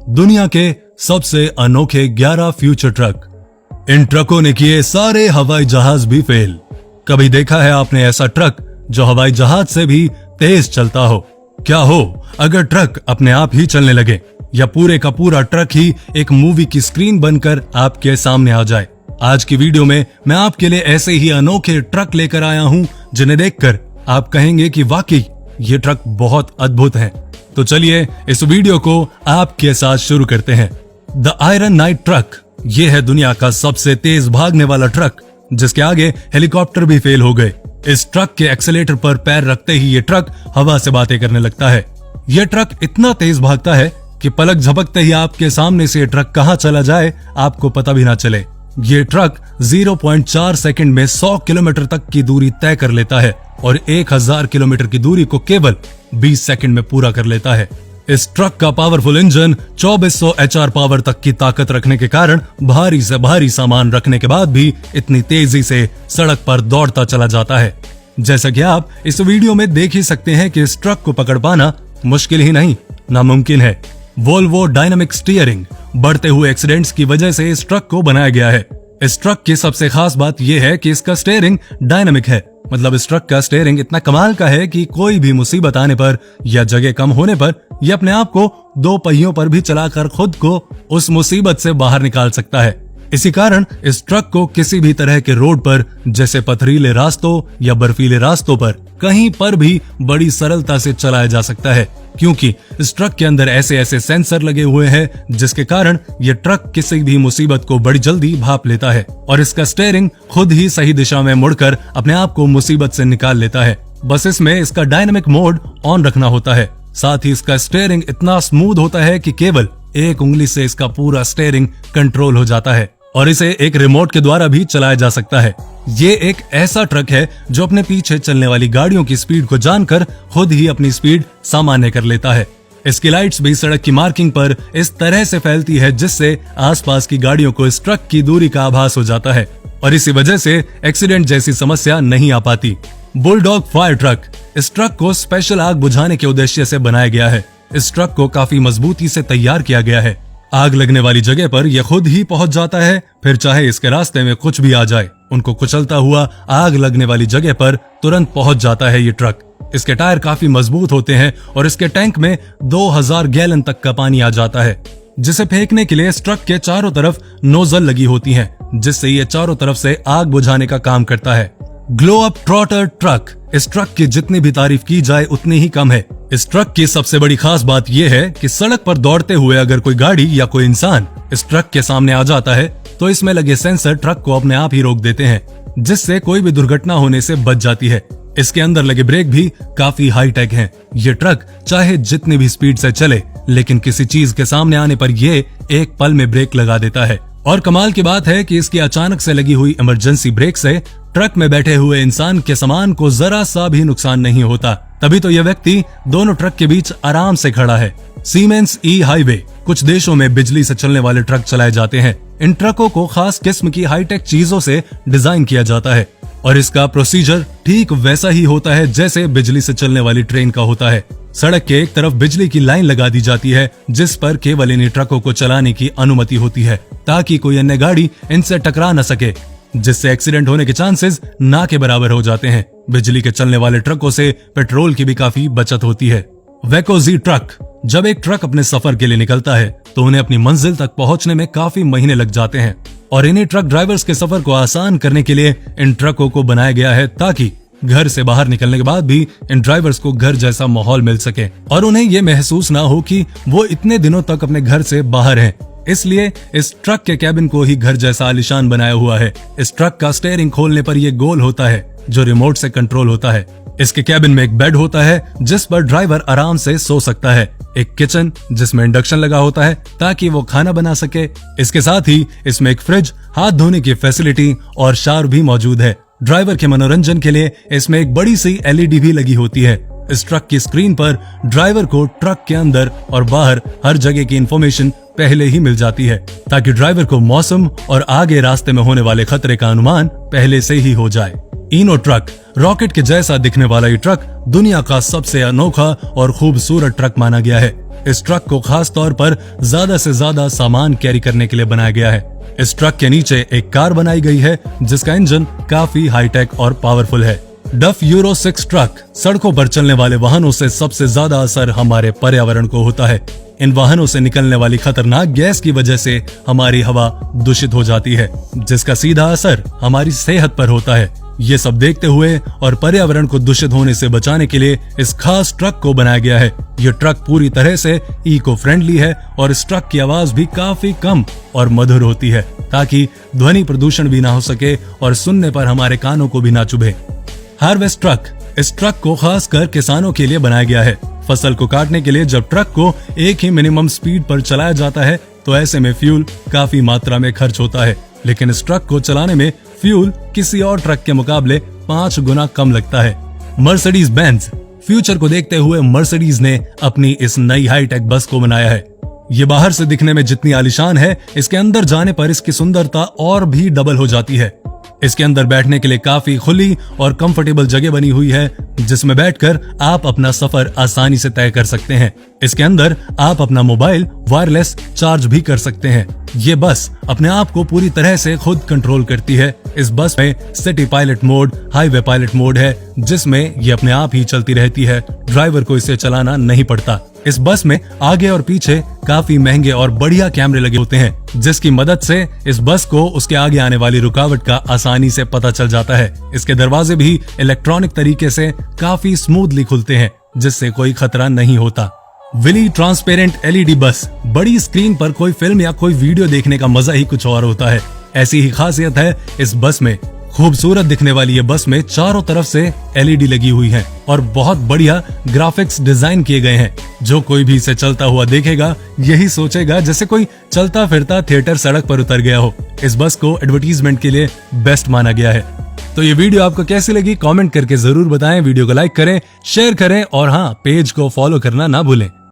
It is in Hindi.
दुनिया के सबसे अनोखे 11 फ्यूचर ट्रक। इन ट्रकों ने किए सारे हवाई जहाज भी फेल। कभी देखा है आपने ऐसा ट्रक जो हवाई जहाज से भी तेज चलता हो? क्या हो अगर ट्रक अपने आप ही चलने लगे, या पूरे का पूरा ट्रक ही एक मूवी की स्क्रीन बनकर आपके सामने आ जाए। आज की वीडियो में मैं आपके लिए ऐसे ही अनोखे ट्रक लेकर आया हूं जिन्हें देखकर आप कहेंगे कि वाकई ये ट्रक बहुत अद्भुत है। तो चलिए इस वीडियो को आपके साथ शुरू करते हैं। द आयरन नाइट ट्रक ये है दुनिया का सबसे तेज भागने वाला ट्रक, जिसके आगे हेलीकॉप्टर भी फेल हो गए। इस ट्रक के एक्सेलेटर पर पैर रखते ही ये ट्रक हवा से बातें करने लगता है। यह ट्रक इतना तेज भागता है कि पलक झपकते ही आपके सामने से ये ट्रक कहां चला जाए आपको पता भी ना चले। ये ट्रक 0.4 सेकंड में 100 किलोमीटर तक की दूरी तय कर लेता है और 1000 किलोमीटर की दूरी को केवल 20 सेकंड में पूरा कर लेता है। इस ट्रक का पावरफुल इंजन 2400 HR पावर तक की ताकत रखने के कारण भारी से भारी सामान रखने के बाद भी इतनी तेजी से सड़क पर दौड़ता चला जाता है। जैसा कि आप इस वीडियो में देख ही सकते हैं कि इस ट्रक को पकड़ पाना मुश्किल ही नहीं, नामुमकिन है। वोल्वो डायनामिक स्टीयरिंग बढ़ते हुए एक्सीडेंट्स की वजह से इस ट्रक को बनाया गया है। इस ट्रक की सबसे खास बात यह है कि इसका स्टीयरिंग डायनामिक है। मतलब इस ट्रक का स्टीयरिंग इतना कमाल का है कि कोई भी मुसीबत आने पर या जगह कम होने पर यह अपने आप को 2 पहियों पर भी चलाकर खुद को उस मुसीबत से बाहर निकाल सकता है। इसी कारण इस ट्रक को किसी भी तरह के रोड पर, जैसे पथरीले रास्तों या बर्फीले रास्तों पर, कहीं पर भी बड़ी सरलता से चलाया जा सकता है, क्योंकि इस ट्रक के अंदर ऐसे ऐसे सेंसर लगे हुए हैं जिसके कारण यह ट्रक किसी भी मुसीबत को बड़ी जल्दी भांप लेता है और इसका स्टीयरिंग खुद ही सही दिशा में मुड़कर अपने आप को मुसीबत से निकाल लेता है। बस इसमें इसका डायनामिक मोड ऑन रखना होता है। साथ ही इसका स्टीयरिंग इतना स्मूथ होता है कि केवल एक उंगली से इसका पूरा स्टीयरिंग कंट्रोल हो जाता है और इसे एक रिमोट के द्वारा भी चलाया जा सकता है। ये एक ऐसा ट्रक है जो अपने पीछे चलने वाली गाड़ियों की स्पीड को जानकर खुद ही अपनी स्पीड सामान्य कर लेता है। इसकी लाइट्स भी सड़क की मार्किंग पर इस तरह से फैलती है जिससे आसपास की गाड़ियों को इस ट्रक की दूरी का आभास हो जाता है और इसी वजह से एक्सीडेंट जैसी समस्या नहीं आ पाती। बुलडॉग फायर ट्रक, इस ट्रक को स्पेशल आग बुझाने के उद्देश्य से बनाया गया है। इस ट्रक को काफी मजबूती से तैयार किया गया है। आग लगने वाली जगह पर यह खुद ही पहुंच जाता है, फिर चाहे इसके रास्ते में कुछ भी आ जाए उनको कुचलता हुआ आग लगने वाली जगह पर तुरंत पहुंच जाता है ये ट्रक। इसके टायर काफी मजबूत होते हैं और इसके टैंक में 2000 गैलन तक का पानी आ जाता है, जिसे फेंकने के लिए इस ट्रक के चारों तरफ नोजल लगी होती हैं, जिससे ये चारों तरफ से आग बुझाने का काम करता है। ग्लो अप ट्रॉटर ट्रक, इस ट्रक की जितनी भी तारीफ की जाए उतनी ही कम है। इस ट्रक की सबसे बड़ी खास बात यह है कि सड़क पर दौड़ते हुए अगर कोई गाड़ी या कोई इंसान इस ट्रक के सामने आ जाता है तो इसमें लगे सेंसर ट्रक को अपने आप ही रोक देते हैं, जिससे कोई भी दुर्घटना होने से बच जाती है। इसके अंदर लगे ब्रेक भी काफी हाई टेक हैं। ये ट्रक चाहे जितनी भी स्पीड से चले, लेकिन किसी चीज के सामने आने पर ये एक पल में ब्रेक लगा देता है। और कमाल की बात है कि इसकी अचानक से लगी हुई इमरजेंसी ब्रेक से ट्रक में बैठे हुए इंसान के सामान को जरा सा भी नुकसान नहीं होता। तभी तो यह व्यक्ति दोनों ट्रक के बीच आराम से खड़ा है। सीमेंस ई हाईवे, कुछ देशों में बिजली से चलने वाले ट्रक चलाए जाते हैं। इन ट्रकों को खास किस्म की हाईटेक चीजों से डिजाइन किया जाता है और इसका प्रोसीजर ठीक वैसा ही होता है जैसे बिजली से चलने वाली ट्रेन का होता है। सड़क के एक तरफ बिजली की लाइन लगा दी जाती है जिस पर केवल इन ट्रकों को चलाने की अनुमति होती है, ताकि कोई अन्य गाड़ी इनसे टकरा न सके, जिससे एक्सीडेंट होने के चांसेस ना के बराबर हो जाते हैं। बिजली के चलने वाले ट्रकों से पेट्रोल की भी काफी बचत होती है। वेकोजी ट्रक, जब एक ट्रक अपने सफर के लिए निकलता है तो उन्हें अपनी मंजिल तक पहुंचने में काफी महीने लग जाते हैं और इन्हीं ट्रक ड्राइवर्स के सफर को आसान करने के लिए इन ट्रकों को बनाया गया है, ताकि घर से बाहर निकलने के बाद भी इन ड्राइवर्स को घर जैसा माहौल मिल सके और उन्हें ये महसूस ना हो कि वो इतने दिनों तक अपने घर से बाहर हैं। इसलिए इस ट्रक के कैबिन को ही घर जैसा आलीशान बनाया हुआ है। इस ट्रक का स्टीयरिंग खोलने पर यह गोल होता है जो रिमोट से कंट्रोल होता है। इसके कैबिन में एक बेड होता है जिस पर ड्राइवर आराम से सो सकता है, एक किचन जिसमें इंडक्शन लगा होता है ताकि वो खाना बना सके। इसके साथ ही इसमें एक फ्रिज, हाथ धोने की फैसिलिटी और शावर भी मौजूद है। ड्राइवर के मनोरंजन के लिए इसमें एक बड़ी सी LED भी लगी होती है। इस ट्रक की स्क्रीन पर ड्राइवर को ट्रक के अंदर और बाहर हर जगह की इंफॉर्मेशन पहले ही मिल जाती है, ताकि ड्राइवर को मौसम और आगे रास्ते में होने वाले खतरे का अनुमान पहले से ही हो जाए। इनो ट्रक रॉकेट के जैसा दिखने वाला ये ट्रक दुनिया का सबसे अनोखा और खूबसूरत ट्रक माना गया है। इस ट्रक को खास तौर पर ज्यादा से ज्यादा सामान कैरी करने के लिए बनाया गया है। इस ट्रक के नीचे एक कार बनाई गई है जिसका इंजन काफी हाईटेक और पावरफुल है। डफ यूरो 6 ट्रक सड़कों पर चलने वाले वाहनों से सबसे ज्यादा असर हमारे पर्यावरण को होता है। इन वाहनों से निकलने वाली खतरनाक गैस की वजह से हमारी हवा दूषित हो जाती है, जिसका सीधा असर हमारी सेहत पर होता है। ये सब देखते हुए और पर्यावरण को दूषित होने से बचाने के लिए इस खास ट्रक को बनाया गया है। ये ट्रक पूरी तरह से इको फ्रेंडली है और इस ट्रक की आवाज भी काफी कम और मधुर होती है, ताकि ध्वनि प्रदूषण भी ना हो सके और सुनने पर हमारे कानों को भी ना चुभे। हार्वेस्ट ट्रक इस ट्रक को खास कर किसानों के लिए बनाया गया है। फसल को काटने के लिए जब ट्रक को एक ही मिनिमम स्पीड पर चलाया जाता है तो ऐसे में फ्यूल काफी मात्रा में खर्च होता है, लेकिन इस ट्रक को चलाने में फ्यूल किसी और ट्रक के मुकाबले 5 गुना कम लगता है। मर्सिडीज बेंज फ्यूचर को देखते हुए मर्सिडीज ने अपनी इस नई हाईटेक बस को बनाया है। ये बाहर से दिखने में जितनी आलीशान है, इसके अंदर जाने पर इसकी सुंदरता और भी डबल हो जाती है। इसके अंदर बैठने के लिए काफी खुली और कंफर्टेबल जगह बनी हुई है, जिसमें बैठकर आप अपना सफर आसानी से तय कर सकते हैं। इसके अंदर आप अपना मोबाइल वायरलेस चार्ज भी कर सकते हैं। ये बस अपने आप को पूरी तरह से खुद कंट्रोल करती है। इस बस में city pilot mode, highway pilot mode है, जिसमें ये अपने आप ही चलती रहती है। ड्राइवर को इसे चलाना नहीं पड़ता। इस बस में आगे और पीछे काफी महंगे और बढ़िया कैमरे लगे होते हैं, जिसकी मदद से इस बस को उसके आगे आने वाली रुकावट का आसानी से पता चल जाता है। इसके दरवाजे भी इलेक्ट्रॉनिक तरीके से काफी स्मूथली खुलते हैं, जिससे कोई खतरा नहीं होता। विली ट्रांसपेरेंट एलईडी बस बड़ी स्क्रीन पर कोई फिल्म या कोई वीडियो देखने का मजा ही कुछ और होता है। ऐसी ही खासियत है इस बस में। खूबसूरत दिखने वाली ये बस में चारों तरफ से एलईडी लगी हुई है और बहुत बढ़िया ग्राफिक्स डिजाइन किए गए हैं। जो कोई भी इसे चलता हुआ देखेगा यही सोचेगा जैसे कोई चलता फिरता थिएटर सड़क पर उतर गया हो। इस बस को एडवर्टीजमेंट के लिए बेस्ट माना गया है। तो ये वीडियो आपको कैसी लगी कमेंट करके जरूर बताएं। वीडियो को लाइक करें, शेयर करें और हाँ, पेज को फॉलो करना ना भूलें।